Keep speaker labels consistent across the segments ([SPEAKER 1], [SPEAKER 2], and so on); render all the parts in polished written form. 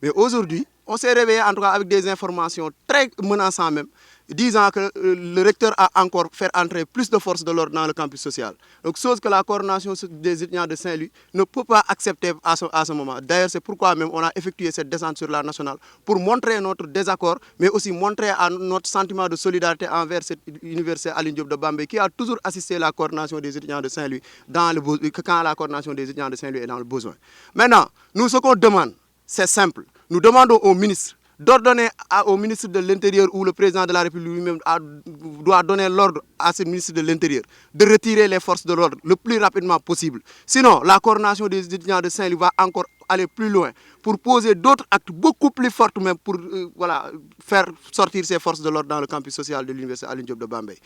[SPEAKER 1] Mais aujourd'hui, on s'est réveillé en tout cas avec des informations très menaçantes même, disant que le recteur a encore fait entrer plus de forces de l'ordre dans le campus social. Donc, chose que la coordination des étudiants de Saint-Louis ne peut pas accepter à ce moment. D'ailleurs, c'est pourquoi même on a effectué cette descente sur la nationale pour montrer notre désaccord, mais aussi montrer notre sentiment de solidarité envers cette université Alioune Diop de Bambey qui a toujours assisté la coordination des étudiants de Saint-Louis quand la coordination des étudiants de Saint-Louis est dans le besoin. Maintenant, nous, ce qu'on demande, c'est simple. Nous demandons au ministre d'ordonner au ministre de l'Intérieur ou le président de la République lui-même doit donner l'ordre à ce ministre de l'Intérieur de retirer les forces de l'ordre le plus rapidement possible. Sinon, la coordination des étudiants de Saint-Louis va encore aller plus loin pour poser d'autres actes beaucoup plus forts même pour faire sortir ces forces de l'ordre dans le campus social de l'université Alioune Diop de Bambey.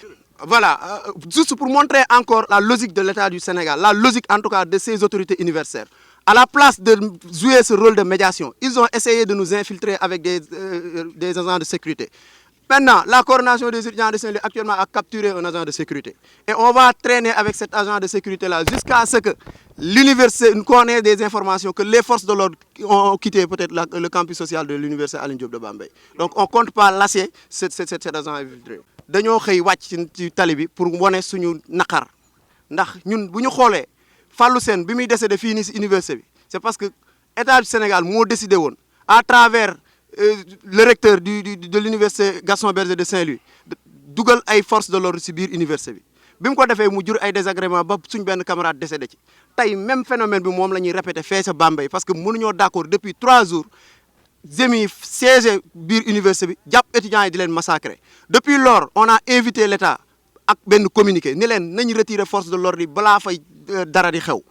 [SPEAKER 1] Voilà, juste pour montrer encore la logique de l'État du Sénégal, la logique en tout cas de ces autorités universitaires. À la place de jouer ce rôle de médiation, ils ont essayé de nous infiltrer avec des agents de sécurité. Maintenant, la coordination des étudiants de Saint-Louis actuellement a capturé un agent de sécurité. Et on va traîner avec cet agent de sécurité-là jusqu'à ce que l'université nous connaisse des informations que les forces de l'ordre ont quitté peut-être le campus social de l'université Alioune Diop de Bambey. Donc on ne compte pas lasser cet agent infiltré. Dañoo xëy wàcc ci tali bi pour wane suñu naqar ndax ñun bu ñu xoolee Fallou Sène bi muy décédé fii nii si université bi c'est parce que état du Sénégal moo décidé woon à travers le recteur de l'université Gaston Berger de Saint-Louis dugal ay forces de l'ordre si biir université bi bi mu ko defee mu jur ay désagréments ba suñ benn camarade décédé ci tey même phénomène bi moom la ñuy répété fee sa Bambey parce que mënuñoo d'accord depuis 3 jours zemi siège biir université bi jàpp étudiants yi di leen massacrer depuis lors on a invité l'État ak benn communiqué ni leen nañ retirer force de l'ordre yi balaa fay dara di xew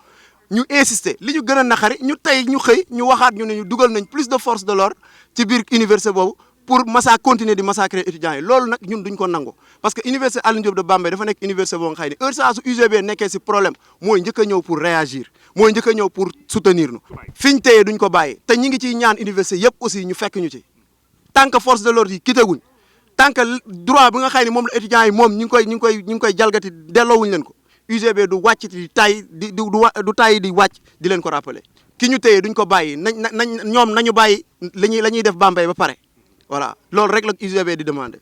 [SPEAKER 1] ñu insister li ñu gën a naqari ñu tey ñu xëy ñu waxaat ñu ne ñu dugal nañ plus de force de l'ordre ci biir université boobu pour continuer di massacrer étudiants yi loolu nag ñun duñ ko nangu parce que université Alioune Diop de Bambey dafa nekk université boo nga xëy ni heure saa su UGB nekkee si problème mooy njëkk a ñëw pour réagir mooy njëkk a ñëw pour soutenir nu fi ñu téyee duñ ko bàyyi te ñi ngi ciy ñaan université yëpp aussi ñu fekk ñu ci tant que force de l'ordre yi kitaguñ tant que droit bi nga xëy ni moom la étudiants yi moom ñu ngi koy jalgati delloowuñu leen ko UGB du wàcc di tay du tay di wàcc di leen ko rappeler ki ñu téye duñ ko bàyyi ñoom nañu bàyyi la ñuy def Bambey ba pare voilà loolu rek la UGB di demander